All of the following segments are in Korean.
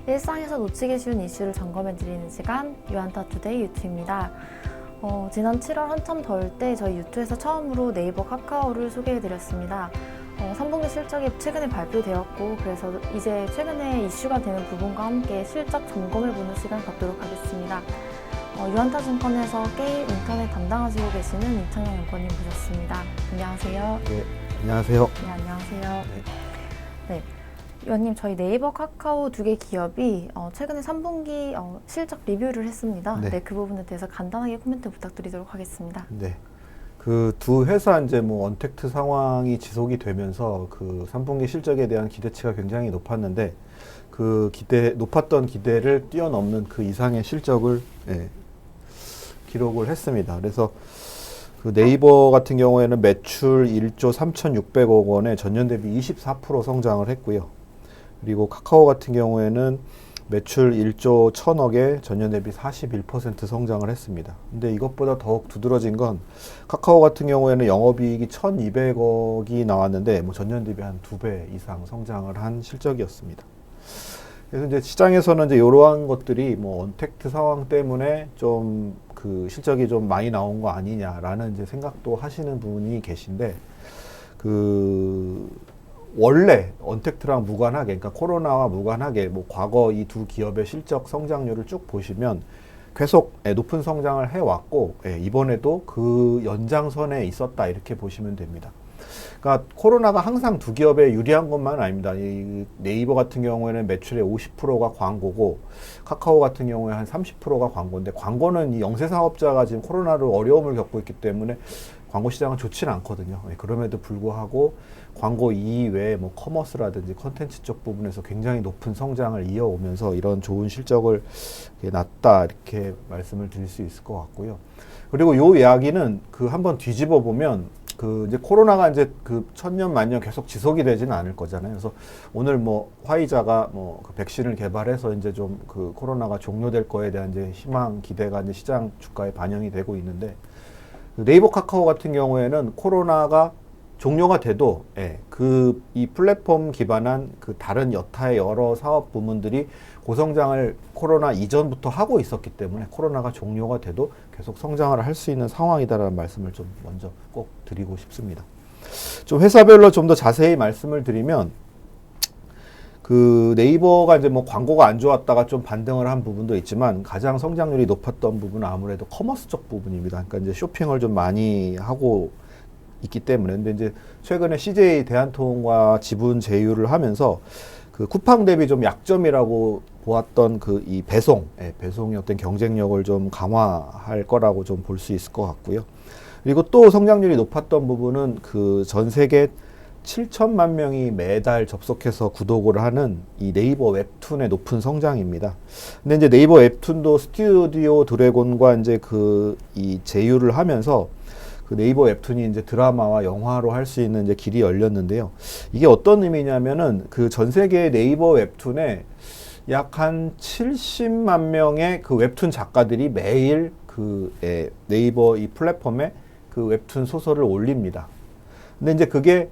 일상에서 놓치기 쉬운 이슈를 점검해드리는 시간 유한타투데이 유튜입니다. 지난 7월 한참 더울 때 저희 유튜에서 처음으로 네이버 카카오를 소개해드렸습니다. 3분기 실적이 최근에 발표되었고 그래서 이제 최근에 이슈가 되는 부분과 함께 실적 점검해보는 시간 갖도록 하겠습니다. 유한타증권에서 게임 인터넷 담당하시고 계시는 이창영 연구원님 모셨습니다. 안녕하세요. 네, 안녕하세요. 네, 안녕하세요. 네. 위원님, 저희 네이버, 카카오 두 개 기업이 최근에 3분기 실적 리뷰를 했습니다. 네. 네, 그 부분에 대해서 간단하게 코멘트 부탁드리도록 하겠습니다. 네. 그 두 회사 이제 뭐 언택트 상황이 지속이 되면서 그 3분기 실적에 대한 기대치가 굉장히 높았는데 그 높았던 기대를 뛰어넘는 그 이상의 실적을 기록을 했습니다. 그래서 그 네이버 같은 경우에는 매출 1조 3,600억 원에 전년 대비 24% 성장을 했고요. 그리고 카카오 같은 경우에는 매출 1조 1,000억에 전년 대비 41% 성장을 했습니다. 근데 이것보다 더욱 두드러진 건 카카오 같은 경우에는 영업이익이 1,200억이 나왔는데 뭐 전년 대비 한 2배 이상 성장을 한 실적이었습니다. 그래서 이제 시장에서는 이제 이러한 것들이 뭐 언택트 상황 때문에 좀 그 실적이 좀 많이 나온 거 아니냐라는 이제 생각도 하시는 분이 계신데 원래 언택트랑 무관하게, 그러니까 코로나와 무관하게 뭐 과거 이 두 기업의 실적 성장률을 쭉 보시면 계속 높은 성장을 해왔고 이번에도 그 연장선에 있었다 이렇게 보시면 됩니다. 그러니까 코로나가 항상 두 기업에 유리한 것만 아닙니다. 이 네이버 같은 경우에는 매출의 50%가 광고고 카카오 같은 경우에 한 30%가 광고인데 광고는 이 영세 사업자가 지금 코로나로 어려움을 겪고 있기 때문에 광고 시장은 좋지는 않거든요. 그럼에도 불구하고 광고 이외에 뭐 커머스라든지 컨텐츠 쪽 부분에서 굉장히 높은 성장을 이어오면서 이런 좋은 실적을 났다 이렇게 말씀을 드릴 수 있을 것 같고요. 그리고 요 이야기는 그 한번 뒤집어 보면 그 이제 코로나가 이제 그 천년 만년 계속 지속이 되지는 않을 거잖아요. 그래서 오늘 뭐 화이자가 뭐 그 백신을 개발해서 이제 좀 그 코로나가 종료될 거에 대한 이제 희망 기대가 이제 시장 주가에 반영이 되고 있는데 네이버 카카오 같은 경우에는 코로나가 종료가 돼도 이 플랫폼 기반한 그 다른 여타의 여러 사업 부문들이 고성장을 코로나 이전부터 하고 있었기 때문에 코로나가 종료가 돼도 계속 성장을 할 수 있는 상황이다라는 말씀을 좀 먼저 꼭 드리고 싶습니다. 좀 회사별로 좀 더 자세히 말씀을 드리면 그 네이버가 이제 뭐 광고가 안 좋았다가 좀 반등을 한 부분도 있지만 가장 성장률이 높았던 부분은 아무래도 커머스 쪽 부분입니다. 그러니까 이제 쇼핑을 좀 많이 하고 있기 때문에. 근데 이제 최근에 CJ 대한통운과 지분 제휴를 하면서 그 쿠팡 대비 좀 약점이라고 보았던 그 이 배송의 어떤 경쟁력을 좀 강화할 거라고 좀 볼 수 있을 것 같고요. 그리고 또 성장률이 높았던 부분은 그 전 세계 7천만 명이 매달 접속해서 구독을 하는 이 네이버 웹툰의 높은 성장입니다. 근데 이제 네이버 웹툰도 스튜디오 드래곤과 이제 이 제휴를 하면서 그 네이버 웹툰이 이제 드라마와 영화로 할 수 있는 이제 길이 열렸는데요. 이게 어떤 의미냐면은 그 전 세계 네이버 웹툰에 약 한 70만 명의 그 웹툰 작가들이 매일 네이버 이 플랫폼에 그 웹툰 소설을 올립니다. 근데 이제 그게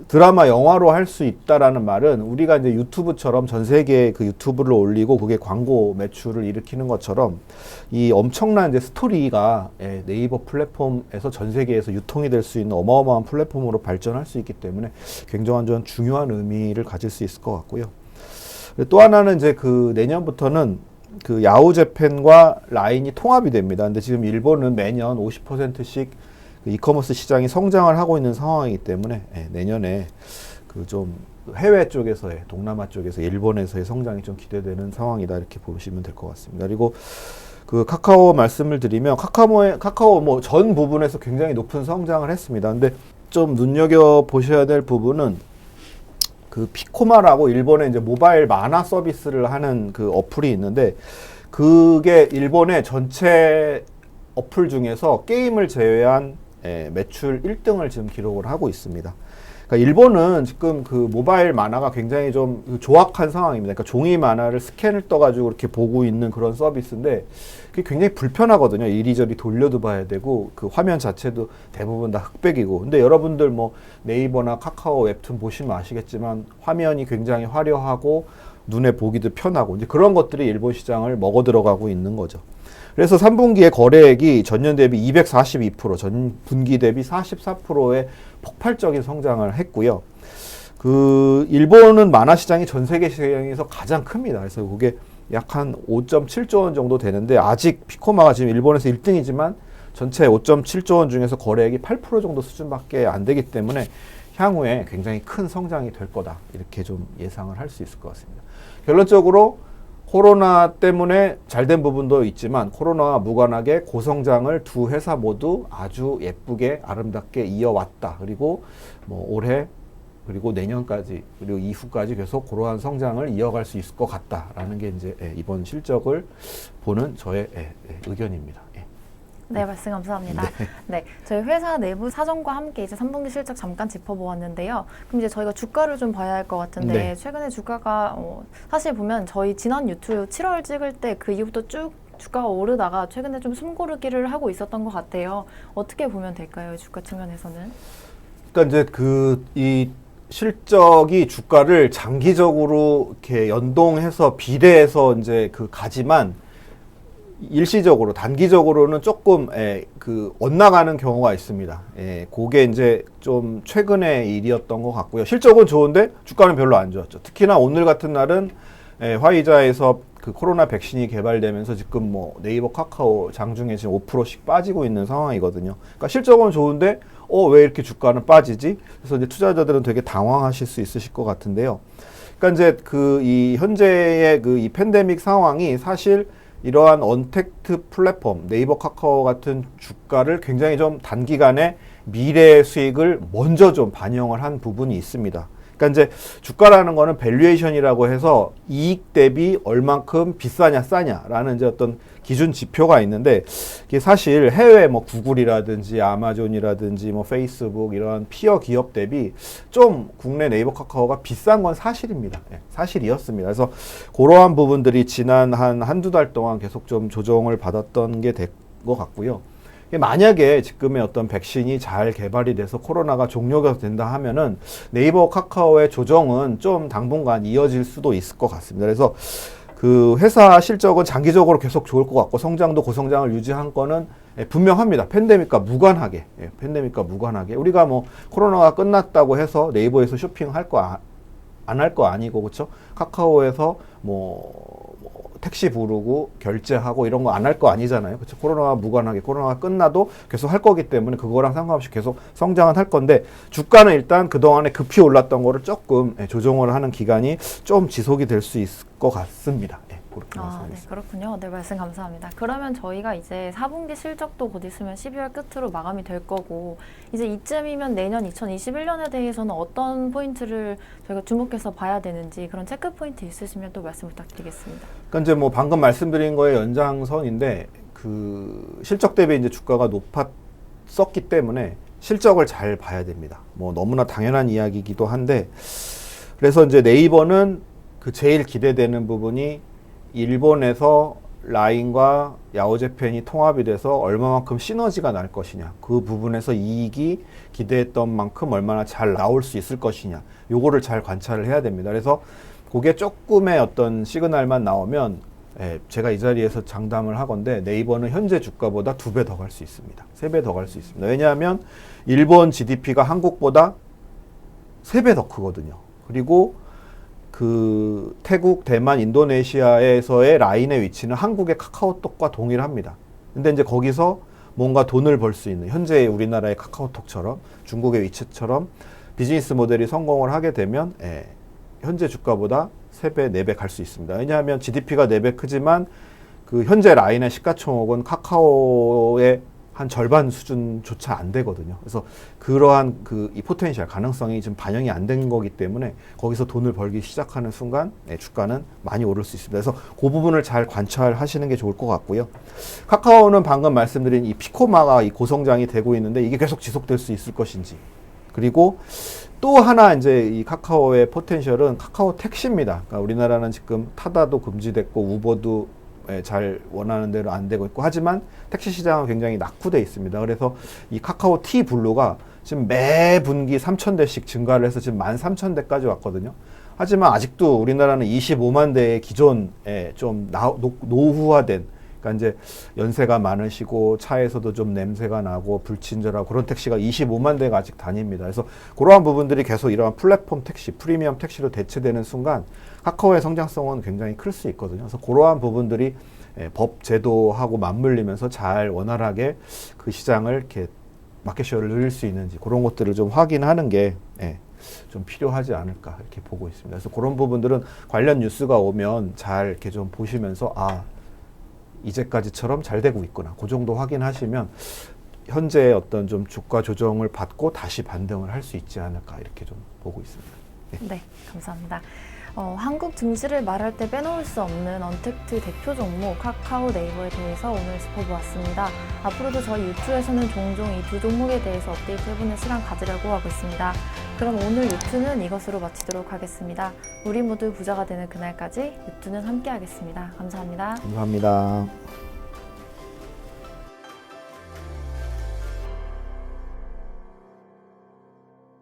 드라마 영화로 할 수 있다라는 말은 우리가 이제 유튜브처럼 전 세계에 그 유튜브를 올리고 그게 광고 매출을 일으키는 것처럼 이 엄청난 이제 스토리가 네이버 플랫폼에서 전 세계에서 유통이 될 수 있는 어마어마한 플랫폼으로 발전할 수 있기 때문에 굉장한 좀 중요한 의미를 가질 수 있을 것 같고요. 또 하나는 이제 그 내년부터는 그 야후재팬과 라인이 통합이 됩니다. 근데 지금 일본은 매년 50%씩 이커머스 시장이 성장을 하고 있는 상황이기 때문에 내년에 그 좀 해외 쪽에서의 동남아 쪽에서 일본에서의 성장이 좀 기대되는 상황이다 이렇게 보시면 될 것 같습니다. 그리고 그 카카오 말씀을 드리면 카카오 뭐 전 부분에서 굉장히 높은 성장을 했습니다. 근데 좀 눈여겨 보셔야 될 부분은 그 피코마라고 일본의 이제 모바일 만화 서비스를 하는 그 어플이 있는데 그게 일본의 전체 어플 중에서 게임을 제외한 매출 1등을 지금 기록을 하고 있습니다. 그러니까 일본은 지금 그 모바일 만화가 굉장히 좀 조악한 상황입니다. 그러니까 종이 만화를 스캔을 떠가지고 이렇게 보고 있는 그런 서비스인데 그게 굉장히 불편하거든요. 이리저리 돌려도 봐야 되고 그 화면 자체도 대부분 다 흑백이고. 근데 여러분들 뭐 네이버나 카카오 웹툰 보시면 아시겠지만 화면이 굉장히 화려하고 눈에 보기도 편하고 이제 그런 것들이 일본 시장을 먹어 들어가고 있는 거죠. 그래서 3분기에 거래액이 전년 대비 242%, 전 분기 대비 44%의 폭발적인 성장을 했고요. 그 일본은 만화 시장이 전 세계 시장에서 가장 큽니다. 그래서 그게 약 한 5.7조 원 정도 되는데 아직 피코마가 지금 일본에서 1등이지만 전체 5.7조 원 중에서 거래액이 8% 정도 수준밖에 안 되기 때문에 향후에 굉장히 큰 성장이 될 거다. 이렇게 좀 예상을 할 수 있을 것 같습니다. 결론적으로 코로나 때문에 잘된 부분도 있지만 코로나와 무관하게 고성장을 두 회사 모두 아주 예쁘게 아름답게 이어왔다. 그리고 뭐 올해 그리고 내년까지 그리고 이후까지 계속 그러한 성장을 이어갈 수 있을 것 같다라는 게 이제 이번 실적을 보는 저의 의견입니다. 네, 말씀 감사합니다. 네. 네, 저희 회사 내부 사정과 함께 이제 3분기 실적 잠깐 짚어보았는데요. 그럼 이제 저희가 주가를 좀 봐야 할 것 같은데 네. 최근에 주가가 사실 보면 저희 지난 유튜브 7월 찍을 때 그 이후부터 쭉 주가가 오르다가 최근에 좀 숨고르기를 하고 있었던 것 같아요. 어떻게 보면 될까요, 주가 측면에서는? 그러니까 이제 이 실적이 주가를 장기적으로 이렇게 연동해서 비례해서 이제 가지만 일시적으로 단기적으로는 조금 엇나가는 경우가 있습니다. 그게 이제 좀 최근의 일이었던 것 같고요. 실적은 좋은데 주가는 별로 안 좋았죠. 특히나 오늘 같은 날은 화이자에서 그 코로나 백신이 개발되면서 지금 뭐 네이버, 카카오 장중에 지금 5%씩 빠지고 있는 상황이거든요. 그러니까 실적은 좋은데 왜 이렇게 주가는 빠지지? 그래서 이제 투자자들은 되게 당황하실 수 있으실 것 같은데요. 그러니까 이제 이 현재의 이 팬데믹 상황이 사실 이러한 언택트 플랫폼, 네이버, 카카오 같은 주가를 굉장히 좀 단기간에 미래 수익을 먼저 좀 반영을 한 부분이 있습니다. 그러니까 이제 주가라는 거는 밸류에이션이라고 해서 이익 대비 얼만큼 비싸냐 싸냐라는 이제 어떤 기준 지표가 있는데 이게 사실 해외 뭐 구글이라든지 아마존이라든지 뭐 페이스북 이런 피어 기업 대비 좀 국내 네이버 카카오가 비싼 건 사실입니다. 사실이었습니다. 그래서 그러한 부분들이 지난 한두 달 동안 계속 좀 조정을 받았던 게 된 것 같고요. 만약에 지금의 어떤 백신이 잘 개발이 돼서 코로나가 종료가 된다 하면은 네이버, 카카오의 조정은 좀 당분간 이어질 수도 있을 것 같습니다. 그래서 그 회사 실적은 장기적으로 계속 좋을 것 같고 성장도 고성장을 유지한 거는 분명합니다. 팬데믹과 무관하게. 팬데믹과 무관하게. 우리가 뭐 코로나가 끝났다고 해서 네이버에서 쇼핑할 거 안 할 거 아니고 그렇죠? 카카오에서 택시 부르고 결제하고 이런 거 안 할 거 아니잖아요. 그렇죠? 코로나와 무관하게 코로나가 끝나도 계속 할 거기 때문에 그거랑 상관없이 계속 성장은 할 건데 주가는 일단 그동안에 급히 올랐던 거를 조금 조정을 하는 기간이 좀 지속이 될 수 있을 것 같습니다. 그렇게 네, 그렇군요. 네, 말씀 감사합니다. 그러면 저희가 이제 4분기 실적도 곧 있으면 12월 끝으로 마감이 될 거고 이제 이쯤이면 내년 2021년에 대해서는 어떤 포인트를 저희가 주목해서 봐야 되는지 그런 체크 포인트 있으시면 또 말씀 부탁드리겠습니다. 그러니까 이제 뭐 방금 말씀드린 거의 연장선인데 그 실적 대비 이제 주가가 높았었기 때문에 실적을 잘 봐야 됩니다. 뭐 너무나 당연한 이야기이기도 한데 그래서 이제 네이버는 그 제일 기대되는 부분이 일본에서 라인과 야오제펜이 통합이 돼서 얼마만큼 시너지가 날 것이냐, 그 부분에서 이익이 기대했던 만큼 얼마나 잘 나올 수 있을 것이냐, 요거를 잘 관찰을 해야 됩니다. 그래서 그게 조금의 어떤 시그널만 나오면 제가 이 자리에서 장담을 하건데 네이버는 현재 주가보다 2배 더 갈 수 있습니다. 3배 더 갈 수 있습니다. 왜냐하면 일본 GDP가 한국보다 3배 더 크거든요. 그리고 그 태국, 대만, 인도네시아에서의 라인의 위치는 한국의 카카오톡과 동일합니다. 근데 이제 거기서 뭔가 돈을 벌 수 있는 현재 우리나라의 카카오톡처럼 중국의 위챗처럼 비즈니스 모델이 성공을 하게 되면 현재 주가보다 3배, 4배 갈 수 있습니다. 왜냐하면 GDP가 4배 크지만 그 현재 라인의 시가총액은 카카오의 한 절반 수준조차 안 되거든요. 그래서 그러한 이 포텐셜, 가능성이 좀 반영이 안 된 거기 때문에 거기서 돈을 벌기 시작하는 순간 주가는 많이 오를 수 있습니다. 그래서 그 부분을 잘 관찰하시는 게 좋을 것 같고요. 카카오는 방금 말씀드린 이 피코마가 이 고성장이 되고 있는데 이게 계속 지속될 수 있을 것인지 그리고 또 하나 이제 이 카카오의 포텐셜은 카카오 택시입니다. 그러니까 우리나라는 지금 타다도 금지됐고 우버도 잘 원하는 대로 안 되고 있고 하지만 택시 시장은 굉장히 낙후돼 있습니다. 그래서 이 카카오 T 블루가 지금 매 분기 3,000대씩 증가를 해서 지금 13,000대까지 왔거든요. 하지만 아직도 우리나라는 25만 대의 기존에 좀 노후화된, 그러니까 이제 연세가 많으시고 차에서도 좀 냄새가 나고 불친절하고 그런 택시가 25만 대가 아직 다닙니다. 그래서 그러한 부분들이 계속 이러한 플랫폼 택시, 프리미엄 택시로 대체되는 순간 카카오의 성장성은 굉장히 클 수 있거든요. 그래서 그러한 부분들이 법 제도하고 맞물리면서 잘 원활하게 그 시장을 이렇게 마켓쉐어를 늘릴 수 있는지 그런 것들을 좀 확인하는 게 좀 필요하지 않을까 이렇게 보고 있습니다. 그래서 그런 부분들은 관련 뉴스가 오면 잘 이렇게 좀 보시면서 이제까지처럼 잘 되고 있구나. 그 정도 확인하시면 현재 어떤 좀 주가 조정을 받고 다시 반등을 할 수 있지 않을까 이렇게 좀 보고 있습니다. 네, 감사합니다. 한국 증시를 말할 때 빼놓을 수 없는 언택트 대표 종목 카카오 네이버에 대해서 오늘 짚어보았습니다. 앞으로도 저희 유튜브에서는 종종 이 두 종목에 대해서 업데이트해보는 시간 가지려고 하고 있습니다. 그럼 오늘 유튜는 이것으로 마치도록 하겠습니다. 우리 모두 부자가 되는 그날까지 유튜는 함께 하겠습니다. 감사합니다. 감사합니다.